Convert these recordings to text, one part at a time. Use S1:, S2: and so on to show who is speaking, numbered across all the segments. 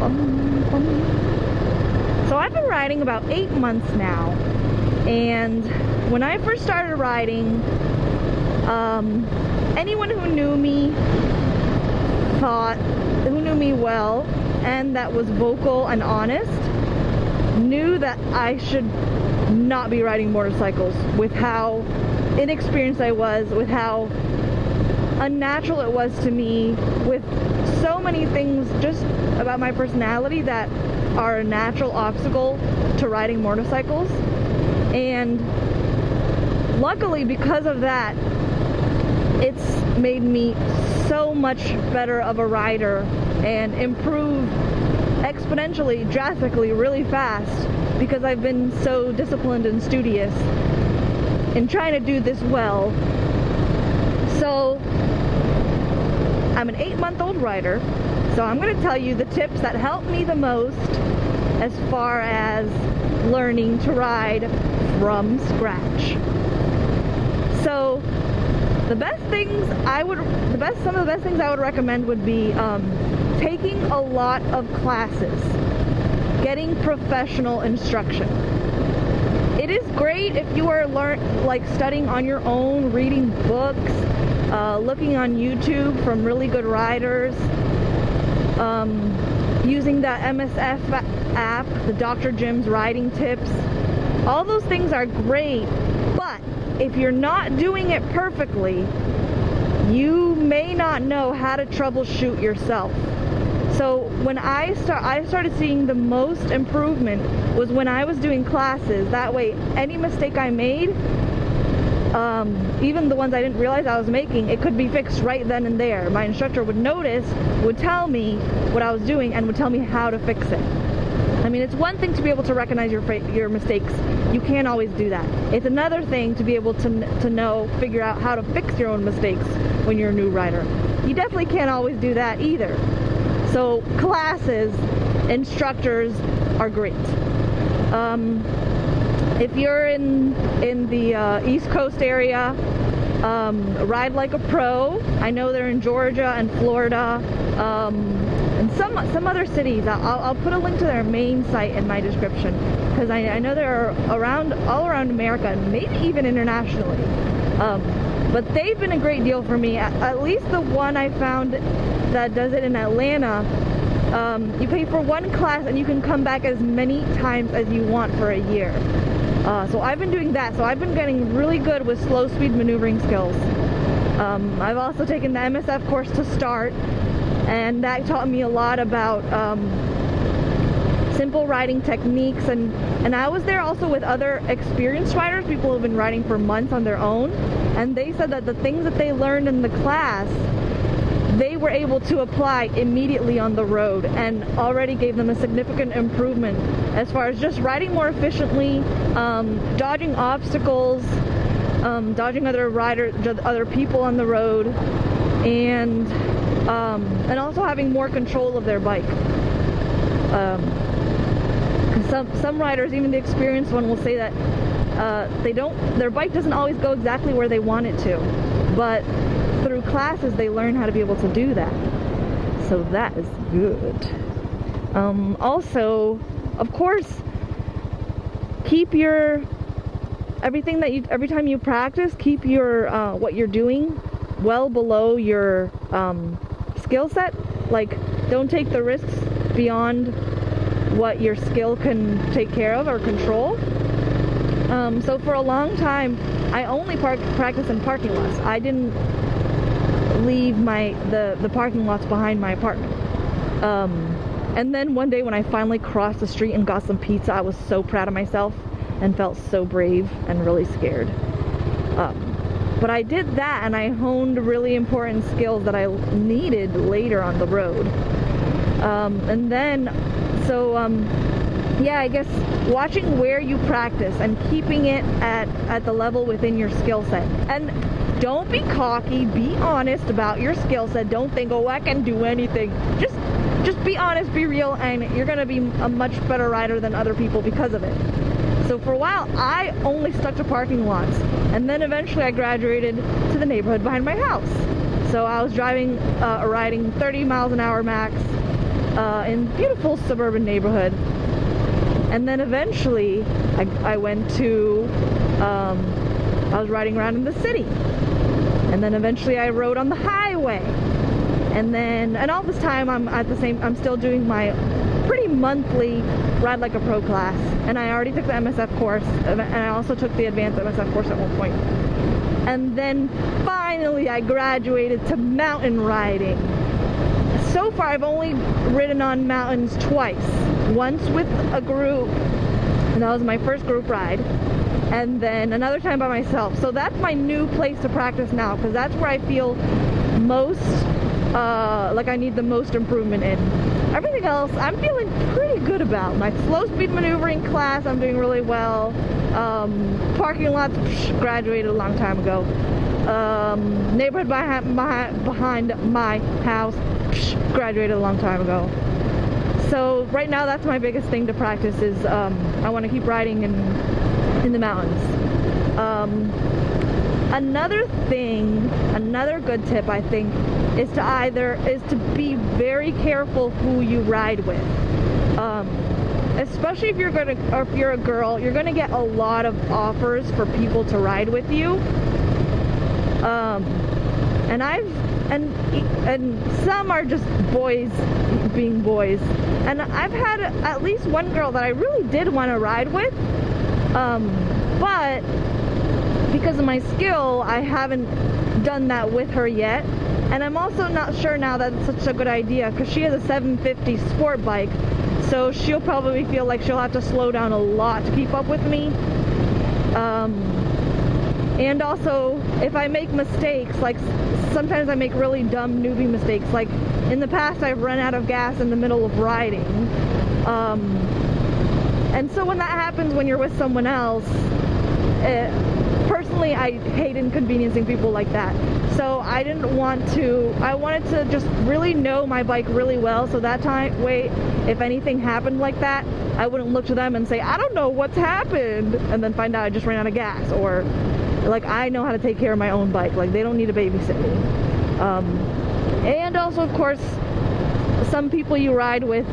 S1: So I've been riding about 8 months now, and when I first started riding, anyone who knew me well and that was vocal and honest knew that I should not be riding motorcycles, with how inexperienced I was, with how unnatural it was to me, with so many things just about my personality that are a natural obstacle to riding motorcycles. And luckily, because of that, it's made me so much better of a rider and improve exponentially, drastically, really fast, because I've been so disciplined and studious in trying to do this well. So I'm an 8-month-old rider, so I'm going to tell you the tips that help me the most as far as learning to ride from scratch. So some of the best things I would recommend would be taking a lot of classes, getting professional instruction. It is great if you are studying on your own, reading books, looking on YouTube from really good riders, using the MSF app, the Dr. Jim's riding tips. All those things are great, but if you're not doing it perfectly, you may not know how to troubleshoot yourself. So when I started seeing the most improvement was when I was doing classes. That way, any mistake I made, even the ones I didn't realize I was making, it could be fixed right then and there. My instructor would notice, would tell me what I was doing, and would tell me how to fix it. I mean, it's one thing to be able to recognize your mistakes. You can't always do that. It's another thing to be able to figure out how to fix your own mistakes when you're a new rider. You definitely can't always do that either. So classes, instructors are great. If you're in the East Coast area, Ride Like a Pro. I know they're in Georgia and Florida, and some other cities. I'll put a link to their main site in my description, because I know they're all around America and maybe even internationally. But they've been a great deal for me. At least the one I found that does it in Atlanta, you pay for one class and you can come back as many times as you want for a year. So I've been doing that. So I've been getting really good with slow speed maneuvering skills. I've also taken the MSF course to start, and that taught me a lot about simple riding techniques, and I was there also with other experienced riders, people who have been riding for months on their own, and they said that the things that they learned in the class, they were able to apply immediately on the road, and already gave them a significant improvement as far as just riding more efficiently, dodging obstacles, dodging other people on the road, and also having more control of their bike. Some riders, even the experienced one, will say that their bike doesn't always go exactly where they want it to, but through classes they learn how to be able to do that. So that is good. Also, of course, keep your every time you practice, keep your what you're doing well below your skill set. Like, don't take the risks beyond what your skill can take care of or control. So for a long time, I only practiced in parking lots. I didn't leave the parking lots behind my apartment. And then one day when I finally crossed the street and got some pizza, I was so proud of myself and felt so brave and really scared. But I did that, and I honed really important skills that I needed later on the road. And then, yeah, I guess watching where you practice and keeping it at the level within your skill set. And don't be cocky, be honest about your skill set. Don't think, oh, I can do anything. Just be honest, be real, and you're gonna be a much better rider than other people because of it. So for a while, I only stuck to parking lots, and then eventually I graduated to the neighborhood behind my house. So I was riding 30 miles an hour max, in beautiful suburban neighborhood. And then eventually I went to, I was riding around in the city. And then eventually I rode on the highway. And all this time I'm still doing my pretty monthly Ride Like a Pro class. And I already took the MSF course, and I also took the advanced MSF course at one point. And then finally I graduated to mountain riding. So far I've only ridden on mountains twice. Once with a group, and that was my first group ride, and then another time by myself. So that's my new place to practice now, because that's where I feel most like I need the most improvement in. Everything else I'm feeling pretty good about. My slow speed maneuvering class, I'm doing really well. Parking lots, graduated a long time ago. Neighborhood behind my house, graduated a long time ago. So right now that's my biggest thing to practice is I want to keep riding in the mountains. Another good tip I think is to be very careful who you ride with. Especially if you're a girl, you're gonna get a lot of offers for people to ride with you. And some are just boys being boys. And I've had at least one girl that I really did want to ride with, but because of my skill, I haven't done that with her yet. And I'm also not sure now that it's such a good idea, because she has a 750 sport bike, so she'll probably feel like she'll have to slow down a lot to keep up with me. And also, if I make mistakes, like sometimes I make really dumb newbie mistakes, like in the past I've run out of gas in the middle of riding. And so when that happens when you're with someone else, personally I hate inconveniencing people like that. So I wanted to just really know my bike really well, so that way, if anything happened like that, I wouldn't look to them and say, I don't know what's happened, and then find out I just ran out of gas, or like I know how to take care of my own bike. Like they don't need to babysit me. And also, of course, some people you ride with,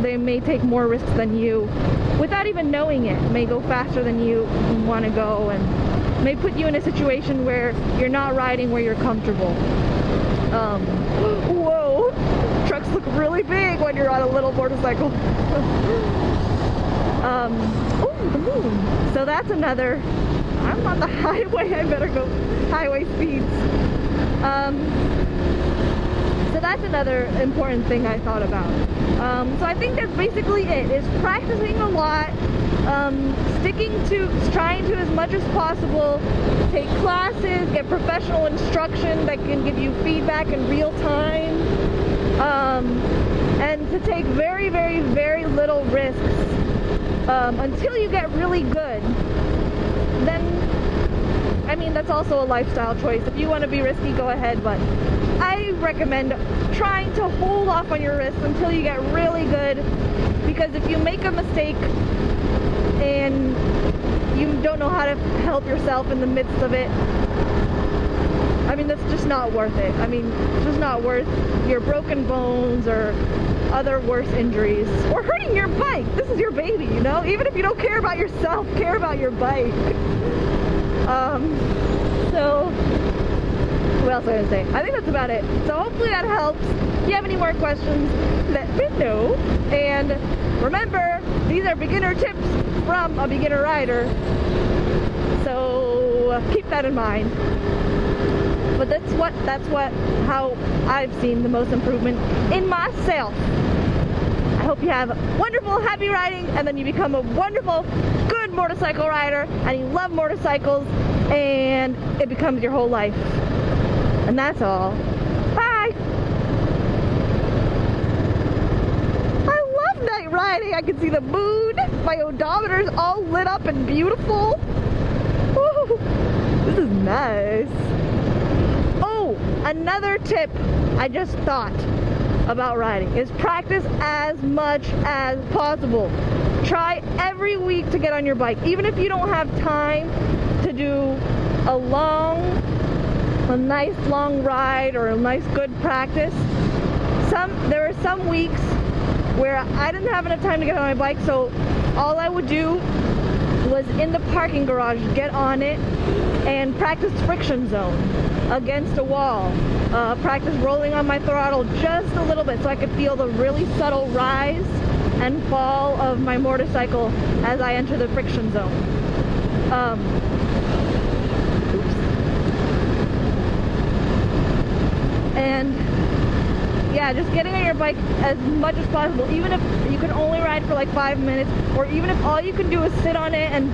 S1: they may take more risks than you without even knowing it. May go faster than you want to go, and may put you in a situation where you're not riding where you're comfortable. Whoa! Trucks look really big when you're on a little motorcycle. Oh, the moon. So that's another. I'm on the highway. I better go highway speeds. So that's another important thing I thought about. So I think that's basically it. Is practicing a lot, trying to as much as possible, take classes, get professional instruction that can give you feedback in real time, and to take very, very, very little risks until you get really good. Then, I mean, that's also a lifestyle choice. If you want to be risky, go ahead, but I recommend trying to hold off on your risks until you get really good, because if you make a mistake and you don't know how to help yourself in the midst of it, I mean, that's just not worth it. I mean, it's just not worth your broken bones or other worse injuries, or hurting your bike. This is your baby, you know? Even if you don't care about yourself, care about your bike. So what else was I gonna say? I think that's about it. So hopefully that helps. If you have any more questions, let me know. And remember, these are beginner tips from a beginner rider. So keep that in mind. But how I've seen the most improvement in myself. I hope you have wonderful, happy riding, and then you become a wonderful, good motorcycle rider, and you love motorcycles, and it becomes your whole life. And that's all. Bye! I love night riding. I can see the moon. My odometer's all lit up and beautiful. Woo. This is nice. Oh, another tip I just thought about riding is practice as much as possible. Try every week to get on your bike, even if you don't have time to do a nice long ride or a nice good practice. there were some weeks where I didn't have enough time to get on my bike, so all I would do was in the parking garage get on it and practice friction zone against a wall. Practice rolling on my throttle just a little bit so I could feel the really subtle rise and fall of my motorcycle as I enter the friction zone. And yeah, just getting on your bike as much as possible, even if you can only ride for like 5 minutes, or even if all you can do is sit on it and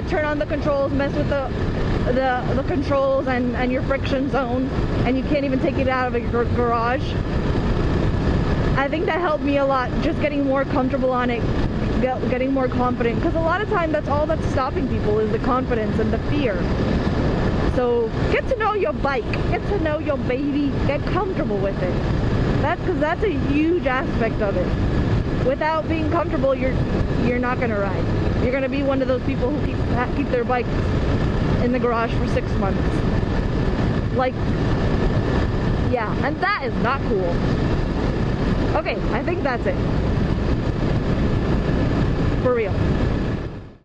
S1: turn on the controls, mess with the controls and your friction zone, and you can't even take it out of your garage. I think that helped me a lot, just getting more comfortable on it, getting more confident, because a lot of time that's all that's stopping people is the confidence and the fear. So get to know your bike, get to know your baby, get comfortable with it. Because that's a huge aspect of it. Without being comfortable, you're not gonna ride. You're gonna be one of those people who keep their bike in the garage for 6 months. Like, yeah, and that is not cool. Okay, I think that's it. For real.